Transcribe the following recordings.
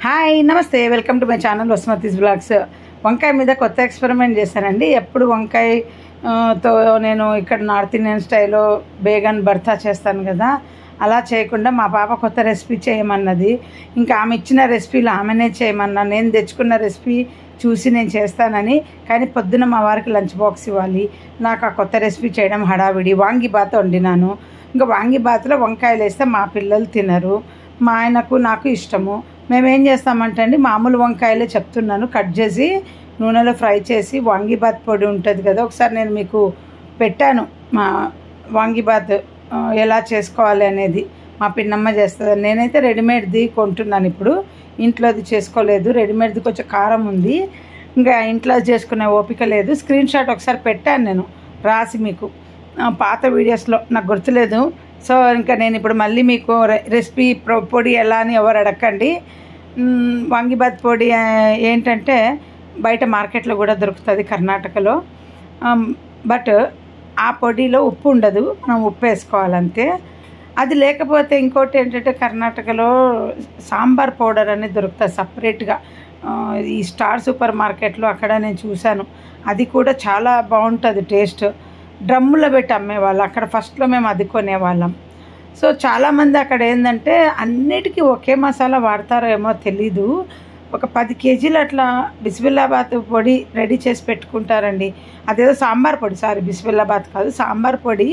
Hi నమస్తే welcome to my channel Vasumathi's blogs. వంకాయ మీద కొత్త ఎక్స్పెరిమెంట్ చేశానండి. ఎప్పుడు వంకాయతో నేను ఇక్కడ నార్త్ ఇండియన్ స్టైల్లో బేగన్ భర్తా చేస్తాను కదా, అలా చేయకుండా మా పాప కొత్త రెసిపీ చేయమన్నది. ఇంకా ఆమె ఇచ్చిన రెసిపీలు ఆమెనే చేయమన్నా, నేను తెచ్చుకున్న రెసిపీ చూసి నేను చేస్తానని. కానీ పొద్దున మా వారికి లంచ్ బాక్స్ ఇవ్వాలి, నాకు ఆ కొత్త రెసిపీ చేయడం హడావిడి. వాంగిబాత్ వండినాను. ఇంకా వాంగిబాత్లో వంకాయలు వేస్తే మా పిల్లలు తినరు, మా ఆయనకు నాకు ఇష్టము. మేమేం చేస్తామంటే అండి, మామూలు వంకాయలే చెప్తున్నాను, కట్ చేసి నూనెలో ఫ్రై చేసి వాంగిబాత్ పొడి ఉంటుంది కదా, ఒకసారి నేను మీకు పెట్టాను మా వాంగిబాత్ ఎలా చేసుకోవాలి అనేది. మా పిన్నమ్మ చేస్తుంది. నేనైతే రెడీమేడ్ది కొంటున్నాను, ఇప్పుడు ఇంట్లోది చేసుకోలేదు. రెడీమేడ్ది కొంచెం కారం ఉంది, ఇంకా ఇంట్లో చేసుకునే ఓపిక లేదు. స్క్రీన్ షాట్ ఒకసారి పెట్టాను నేను రాసి మీకు, పాత వీడియోస్లో నాకు గుర్తులేదు. సో ఇంకా నేను ఇప్పుడు మళ్ళీ మీకు రెసిపీ పొడి ఎలా అని ఎవరు అడగండి. వాంగిబాత్ పొడి ఏంటంటే బయట మార్కెట్లో కూడా దొరుకుతుంది కర్ణాటకలో. బట్ ఆ పొడిలో ఉప్పు ఉండదు, మనం ఉప్పు వేసుకోవాలంతే. అది లేకపోతే ఇంకోటి ఏంటంటే కర్ణాటకలో సాంబార్ పౌడర్ అనేది దొరుకుతుంది సపరేట్గా. ఈ స్టార్ సూపర్ మార్కెట్లో అక్కడ నేను చూశాను, అది కూడా చాలా బాగుంటుంది టేస్ట్. డ్రమ్ములో పెట్టి అమ్మేవాళ్ళు అక్కడ. ఫస్ట్లో మేము అది కొనేవాళ్ళం. సో చాలామంది అక్కడ ఏంటంటే అన్నిటికీ ఒకే మసాలా వాడతారో ఏమో తెలీదు. ఒక 10 కేజీలు అట్లా బిస్మిల్లాబాత్ పొడి రెడీ చేసి పెట్టుకుంటారండి. అదేదో సాంబార్ పొడి, సారీ బిస్మిల్లాబాత్ కాదు, సాంబార్ పొడి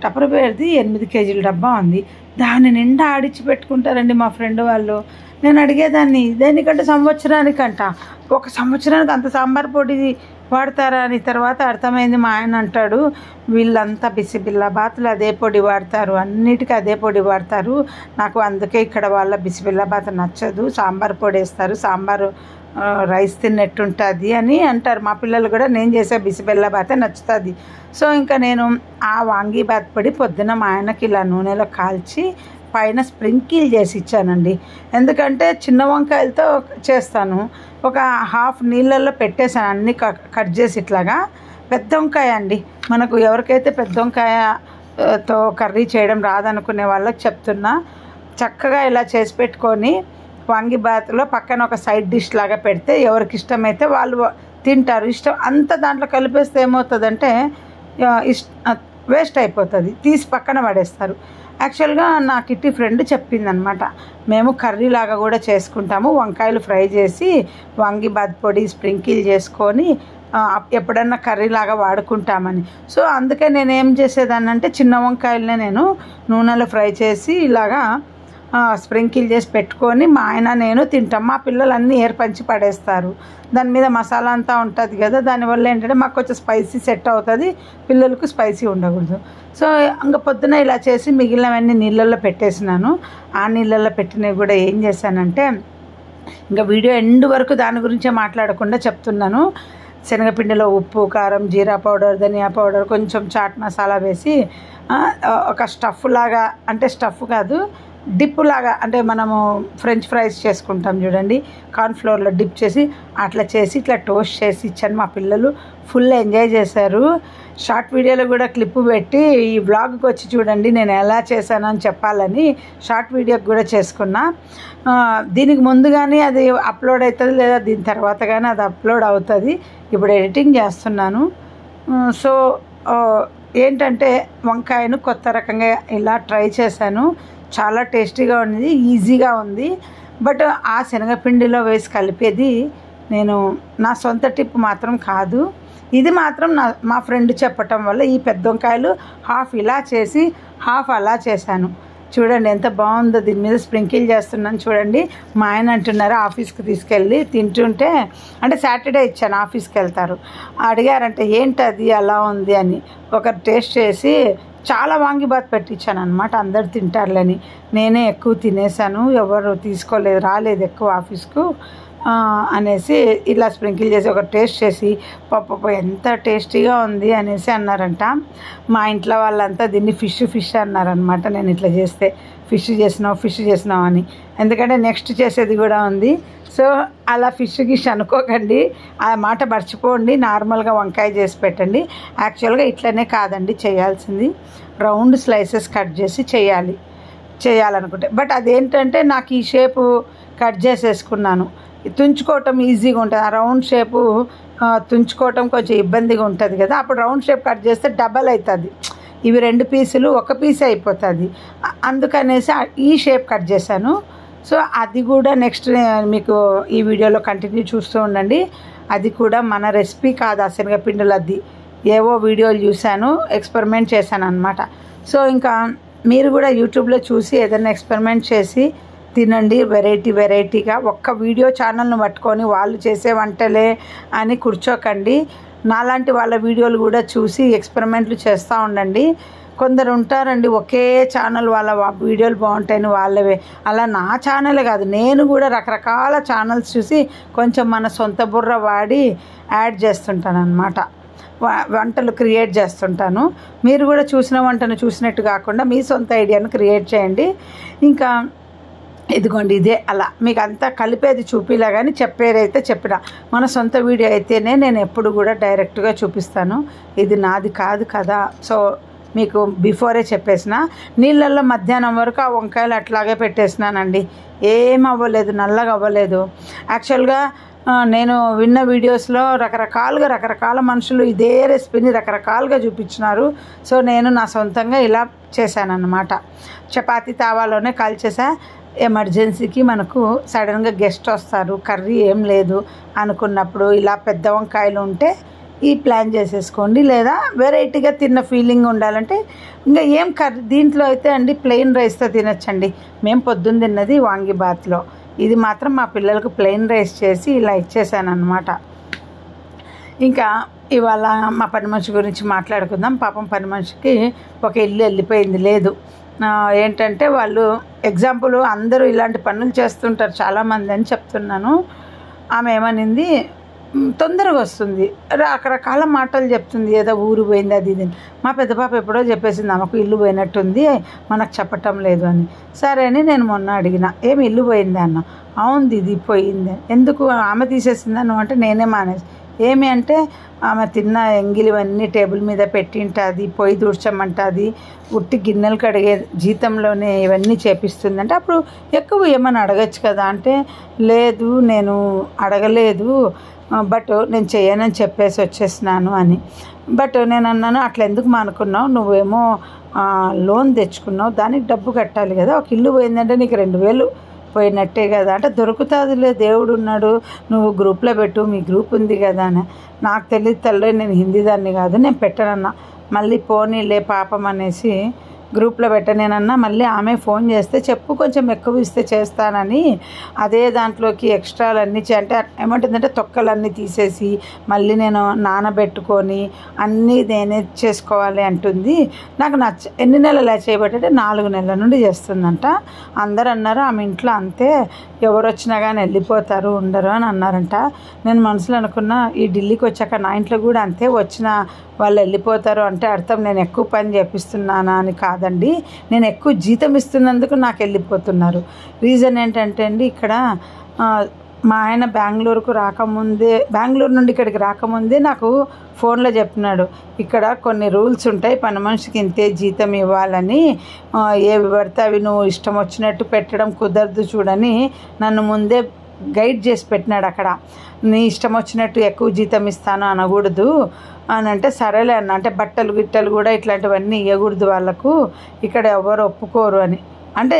టపర్వేర్ది 8 కేజీల డబ్బా ఉంది. దాని నిండా ఆడిచ్చి పెట్టుకుంటారండి మా ఫ్రెండ్ వాళ్ళు. నేను అడిగేదాన్ని, దేనికంటే సంవత్సరానికంట. ఒక సంవత్సరానికి అంత సాంబార్ పొడి వాడతారా అని. తర్వాత అర్థమైంది, మా ఆయన అంటాడు వీళ్ళంతా బిస్మిల్లాబాత్లు అదే పొడి వాడతారు, అన్నిటికీ అదే పొడి వాడతారు, నాకు అందుకే ఇక్కడ వాళ్ళ బిస్మిల్లాబాత్ నచ్చదు, సాంబార్ పొడి వేస్తారు, సాంబారు రైస్ తిన్నట్టుంటుంది అని అంటారు. మా పిల్లలు కూడా నేను చేసే బిస్మిల్లాబాతే నచ్చుతుంది. సో ఇంకా నేను ఆ వాంగిబాత్ పొడి పొద్దున మా ఆయనకి ఇలా నూనెలో కాల్చి పైన స్ప్రింకిల్ చేసి ఇచ్చానండి. ఎందుకంటే చిన్న వంకాయలతో చేస్తాను. ఒక హాఫ్ నీళ్ళల్లో పెట్టేశాను అన్నీ కట్ చేసి ఇట్లాగా. పెద్ద వంకాయ అండి, మనకు ఎవరికైతే పెద్ద వంకాయతో కర్రీ చేయడం రాదనుకునే వాళ్ళకి చెప్తున్నా, చక్కగా ఇలా చేసి పెట్టుకొని వాంగిబాత్లో పక్కన ఒక సైడ్ డిష్ లాగా పెడితే ఎవరికి ఇష్టమైతే వాళ్ళు తింటారు. ఇష్టం అంతా దాంట్లో కలిపేస్తే ఏమవుతుందంటే వేస్ట్ అయిపోతుంది, తీసి పక్కన పడేస్తారు. యాక్చువల్గా నా కిట్టి ఫ్రెండ్ చెప్పిందనమాట, మేము కర్రీ లాగా కూడా చేసుకుంటాము, వంకాయలు ఫ్రై చేసి వాంగిబాత్ పొడి స్ప్రింకిల్ చేసుకొని ఎప్పుడన్నా కర్రీ లాగా వాడుకుంటామని. సో అందుకే నేను ఏం చేసేదాన్ని అంటే, చిన్న వంకాయలనే నేను నూనెలో ఫ్రై చేసి ఇలాగా స్ప్రింకిల్ చేసి పెట్టుకొని మా ఆయన నేను తింటాం. మా పిల్లలు అన్నీ ఏర్పంచి పడేస్తారు. దాని మీద మసాలా అంతా ఉంటుంది కదా, దానివల్ల ఏంటంటే మాకు కొంచెం స్పైసీ సెట్ అవుతుంది, పిల్లలకు స్పైసీ ఉండకూడదు. సో ఇంకా పొద్దున ఇలా చేసి మిగిలినవన్నీ నీళ్ళల్లో పెట్టేసినాను. ఆ నీళ్ళల్లో పెట్టినవి కూడా ఏం చేశానంటే, ఇంకా వీడియో ఎండ్ వరకు దాని గురించే మాట్లాడకుండా చెప్తున్నాను. శనగపిండిలో ఉప్పు, కారం, జీరా పౌడర్, ధనియా పౌడర్, కొంచెం చాట్ మసాలా వేసి ఒక స్టఫ్ లాగా, అంటే స్టఫ్ కాదు డిప్ లాగా, అంటే మనము ఫ్రెంచ్ ఫ్రైస్ చేసుకుంటాం చూడండి, కార్న్ఫ్లోర్లో డిప్ చేసి అట్లా చేసి ఇట్లా టోస్ట్ చేసి ఇచ్చాను. మా పిల్లలు ఫుల్ ఎంజాయ్ చేశారు. షార్ట్ వీడియోలో కూడా క్లిప్ పెట్టి ఈ వ్లాగ్కి వచ్చి చూడండి నేను ఎలా చేశాను అని చెప్పాలని షార్ట్ వీడియోకి కూడా చేసుకున్నా. దీనికి ముందు కానీ అది అప్లోడ్ అవుతుంది, లేదా దీని తర్వాత కానీ అది అప్లోడ్ అవుతుంది. ఇప్పుడు ఎడిటింగ్ చేస్తున్నాను. సో ఏంటంటే వంకాయను కొత్త రకంగా ఇలా ట్రై చేశాను. చాలా టేస్టీగా ఉంది, ఈజీగా ఉంది. బట్ ఆ శనగపిండిలో వేసి కలిపేది నేను నా సొంత టిప్ మాత్రం కాదు, ఇది మాత్రం మా ఫ్రెండ్ చెప్పటం వల్ల ఈ పెద్ద వంకాయలు హాఫ్ ఇలా చేసి హాఫ్ అలా చేశాను. చూడండి ఎంత బాగుందో. దీని మీద స్ప్రింకిల్ చేస్తున్నాను చూడండి. మా ఆయన అంటున్నారు ఆఫీస్కి తీసుకెళ్ళి తింటుంటే, అంటే సాటర్డే ఇచ్చాను, ఆఫీస్కి వెళ్తారు, అడిగారంటే ఏంటది అలా ఉంది అని. ఒకరు టేస్ట్ చేసి చాలా వాంగిబాత్ పెట్టించాను అనమాట, అందరు తింటారులని. నేనే ఎక్కువ తినేసాను, ఎవరు తీసుకోలేదు, రాలేదు ఎక్కువ ఆఫీస్కు అనేసి ఇలా స్ప్రింకిల్ చేసి ఒక టేస్ట్ చేసి పప్పు ఎంత టేస్టీగా ఉంది అనేసి అన్నారంట. మా ఇంట్లో వాళ్ళంతా దీన్ని ఫిష్ అన్నారనమాట. నేను ఇట్లా చేస్తే ఫిష్ చేసినావు అని, ఎందుకంటే నెక్స్ట్ చేసేది కూడా ఉంది. సో అలా ఫిష్ అనుకోకండి, ఆ మాట మర్చిపోండి. నార్మల్గా వంకాయ చేసి పెట్టండి. యాక్చువల్గా ఇట్లనే కాదండి చేయాల్సింది, రౌండ్ స్లైసెస్ కట్ చేసి చేయాలనుకుంటే. బట్ అదేంటంటే నాకు ఈ షేపు కట్ చేసేసుకున్నాను. తుంచుకోవటం ఈజీగా ఉంటుంది. ఆ రౌండ్ షేపు తుంచుకోవటం కొంచెం ఇబ్బందిగా ఉంటుంది కదా, అప్పుడు రౌండ్ షేప్ కట్ చేస్తే డబల్ అవుతుంది. ఇవి 2 పీసులు 1 పీస్ అయిపోతుంది. అందుకనేసి ఈ షేప్ కట్ చేశాను. సో అది కూడా నెక్స్ట్ మీకు ఈ వీడియోలో కంటిన్యూ చూస్తూ ఉండండి. అది కూడా మన రెసిపీ కాదు, ఆ శనగపిండిలది ఏవో వీడియోలు చూశాను, ఎక్స్పెరిమెంట్ చేశాను అనమాట. సో ఇంకా మీరు కూడా యూట్యూబ్లో చూసి ఏదైనా ఎక్స్పెరిమెంట్ చేసి తినండి, వెరైటీగా. ఒక్క వీడియో ఛానల్ను పట్టుకొని వాళ్ళు చేసే వంటలే అని కూర్చోకండి. నాలాంటి వాళ్ళ వీడియోలు కూడా చూసి ఎక్స్పెరిమెంట్లు చేస్తూ ఉండండి. కొందరు ఉంటారండి ఒకే ఛానల్ వాళ్ళ వీడియోలు బాగుంటాయని వాళ్ళవే. అలా నా ఛానల్ కాదు, నేను కూడా రకరకాల ఛానల్స్ చూసి కొంచెం మన సొంత బుర్ర వాడి యాడ్ చేస్తుంటాను అనమాట. వంటలు క్రియేట్ చేస్తుంటాను. మీరు కూడా చూసిన వంటను చూసినట్టు కాకుండా మీ సొంత ఐడియాను క్రియేట్ చేయండి. ఇంకా ఇదిగోండి ఇదే అలా మీకు అంతా కలిపేది చూపిలా, కానీ చెప్పేదైతే చెప్పిన మన సొంత వీడియో అయితేనే నేను ఎప్పుడు కూడా డైరెక్ట్గా చూపిస్తాను. ఇది నాది కాదు కదా, సో మీకు బిఫోరే చెప్పేసిన. నీళ్ళల్లో మధ్యాహ్నం వరకు ఆ వంకాయలు అట్లాగే పెట్టేసినానండి, ఏం అవ్వలేదు, నల్లగా అవ్వలేదు. యాక్చువల్గా నేను విన్న వీడియోస్లో రకరకాల మనుషులు ఇదే రెసిపీని రకరకాలుగా చూపించినారు. సో నేను నా సొంతంగా ఇలా చేశానన్నమాట. చపాతీ తావాలోనే కాల్చేసా. ఎమర్జెన్సీకి మనకు సడన్గా గెస్ట్ వస్తారు, కర్రీ ఏం లేదు అనుకున్నప్పుడు ఇలా పెద్ద వంకాయలు ఉంటే ఈ ప్లాన్ చేసేసుకోండి. లేదా వెరైటీగా తిన్న ఫీలింగ్ ఉండాలంటే ఇంకా ఏం కర్రీ, దీంట్లో అయితే అండి ప్లెయిన్ రైస్తో తినచ్చండి. మేము పొద్దున్న తిన్నది వాంగిబాత్లో, ఇది మాత్రం మా పిల్లలకు ప్లెయిన్ రైస్ చేసి ఇలా ఇచ్చేసాను అనమాట. ఇంకా ఇవాళ మా పని మనిషి గురించి మాట్లాడుకుందాం. పాపం పని మనిషికి ఒక ఇల్లు వెళ్ళిపోయింది. లేదు ఏంటంటే వాళ్ళు ఎగ్జాంపుల్ అందరూ ఇలాంటి పనులు చేస్తుంటారు చాలామంది అని చెప్తున్నాను. ఆమె ఏమనింది, తొందరగా వస్తుంది, రకరకాల మాటలు చెప్తుంది, ఏదో ఊరు పోయింది అది ఇది. మా పెద్ద పాప ఎప్పుడో చెప్పేసింది ఆమెకు ఇల్లు పోయినట్టుంది, మనకు చెప్పటం లేదు అని. సరే అని నేను మొన్న అడిగిన, ఏమి ఇల్లు పోయింది అన్న. అవును ఇది పోయింది. ఎందుకు ఆమె తీసేసిందను అంటే నేనే మానేసి. ఏమి అంటే ఆమె తిన్న ఎంగిలివన్నీ టేబుల్ మీద పెట్టింటుంది, పొయ్యి దూడ్చమంటుంది, ఉట్టి గిన్నెలు కడిగే జీతంలోనే ఇవన్నీ చేపిస్తుందంటే అప్పుడు ఎక్కువ ఏమని అడగచ్చు కదా అంటే, లేదు నేను అడగలేదు, బట్ నేను చేయనని చెప్పేసి వచ్చేసినాను అని. బట్ నేను అన్నాను, అట్లా ఎందుకు మానుకున్నావు, నువ్వేమో లోన్ తెచ్చుకున్నావు, దానికి డబ్బు కట్టాలి కదా, ఒక ఇల్లు పోయిందంటే నీకు 2000 పోయినట్టే కదా అంటే, దొరుకుతుందిలే దేవుడు ఉన్నాడు, నువ్వు గ్రూప్లో పెట్టు, మీ గ్రూప్ ఉంది కదా అని. నాకు తెలియదు తల్లి, నేను హిందీ దాన్ని కాదు, నేను పెట్టనన్నా. మళ్ళీ పోనీలే పాపం అనేసి గ్రూప్లో పెట్టనేనన్నా. మళ్ళీ ఆమె ఫోన్ చేస్తే చెప్పు కొంచెం ఎక్కువ ఇస్తే చేస్తానని, అదే దాంట్లోకి ఎక్స్ట్రాలన్నీ అంటే ఏమంటుందంటే తొక్కలన్నీ తీసేసి మళ్ళీ నేను నానబెట్టుకొని అన్నీ నేనే చేసుకోవాలి అంటుంది. నాకు ఎన్ని నెలలు చేయబట్టే 4 నెలల నుండి చేస్తుందంట. అందరు అన్నారు ఆమె ఇంట్లో అంతే, ఎవరు వచ్చినా కానీ వెళ్ళిపోతారు ఉండరు అని అన్నారంట. నేను మనసులో అనుకున్నా, ఈ ఢిల్లీకి వచ్చాక నా ఇంట్లో కూడా అంతే, వచ్చిన వాళ్ళు వెళ్ళిపోతారు అంటే అర్థం నేను ఎక్కువ పని చేపిస్తున్నానా అని కాదండి, నేను ఎక్కువ జీతం ఇస్తున్నందుకు నాకు వెళ్ళిపోతున్నారు. రీజన్ ఏంటంటే అండి, ఇక్కడ మా ఆయన బెంగళూరు నుండి ఇక్కడికి రాకముందే నాకు ఫోన్లో చెప్పినాడు, ఇక్కడ కొన్ని రూల్స్ ఉంటాయి, పని మనిషికి ఇంతే జీతం ఇవ్వాలని, ఏవి పడితే అవి నువ్వు ఇష్టం వచ్చినట్టు పెట్టడం కుదరదు చూడని నన్ను ముందే గైడ్ చేసి పెట్టినాడు. అక్కడ నీ ఇష్టం వచ్చినట్టు ఎక్కువ జీతం ఇస్తాను అనకూడదు అని అంటే, సరేలే అన్న. అంటే బట్టలు గిట్టలు కూడా ఇట్లాంటివన్నీ ఇవ్వకూడదు వాళ్ళకు, ఇక్కడ ఎవరు ఒప్పుకోరు అని. అంటే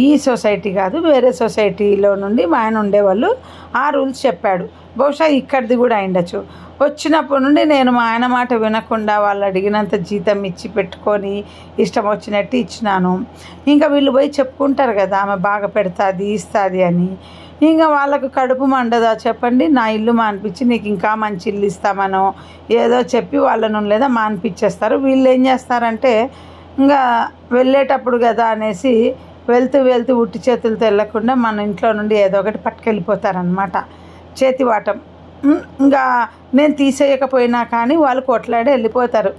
ఈ సొసైటీ కాదు, వేరే సొసైటీలో నుండి మా ఆయన ఉండేవాళ్ళు ఆ రూల్స్ చెప్పాడు. బహుశా ఇక్కడిది కూడా అయిండొచ్చు. వచ్చినప్పటి నుండి నేను మా ఆయన మాట వినకుండా వాళ్ళు అడిగినంత జీతం ఇచ్చి పెట్టుకొని ఇష్టం వచ్చినట్టు ఇచ్చినాను. ఇంకా వీళ్ళు పోయి చెప్పుకుంటారు కదా ఆమె బాగా పెడుతుంది ఇస్తుంది అని. ఇంకా వాళ్ళకు కడుపు మండదా చెప్పండి, నా ఇల్లు మానిపించి నీకు ఇంకా మంచి ఇల్లు ఇస్తామనో ఏదో చెప్పి వాళ్ళను లేదా మానిపించేస్తారు. వీళ్ళు ఏం చేస్తారంటే, ఇంకా వెళ్ళేటప్పుడు కదా అనేసి వెళ్తూ ఉట్టి చేతులతో వెళ్ళకుండా మన ఇంట్లో నుండి ఏదో ఒకటి పట్టుకెళ్ళిపోతారనమాట, చేతివాటం. ఇంకా నేను తీసేయకపోయినా కానీ వాళ్ళు కొట్లాడి వెళ్ళిపోతారు.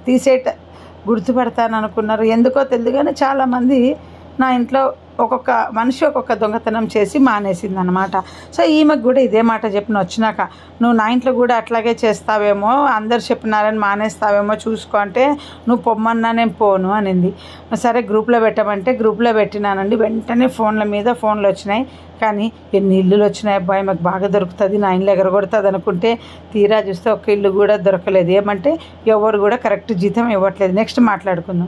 గుర్తుపడతాను అనుకున్నారు, ఎందుకో తెలియదు కానీ చాలామంది నా ఇంట్లో ఒక్కొక్క మనిషి ఒక్కొక్క దొంగతనం చేసి మానేసింది అనమాట. సో ఈమెకు కూడా ఇదే మాట చెప్పిన వచ్చినాక, నువ్వు నా ఇంట్లో కూడా అట్లాగే చేస్తావేమో, అందరు చెప్పినారని మానేస్తావేమో చూసుకో అంటే, నువ్వు పొమ్మన్నా నేను పోను అనింది. సరే గ్రూప్లో పెట్టమంటే గ్రూప్లో పెట్టినానండి. వెంటనే ఫోన్ల మీద ఫోన్లు వచ్చినాయి. కానీ ఎన్ని ఇల్లులు వచ్చినాయి అబ్బాయి, మాకు బాగా దొరుకుతుంది, నా ఇల్లు ఎగరగొడుతుంది అనుకుంటే తీరా చూస్తే ఒక్క ఇల్లు కూడా దొరకలేదు. ఏమంటే ఎవరు కూడా కరెక్ట్ జీతం ఇవ్వట్లేదు. నెక్స్ట్ మాట్లాడుకుందాం.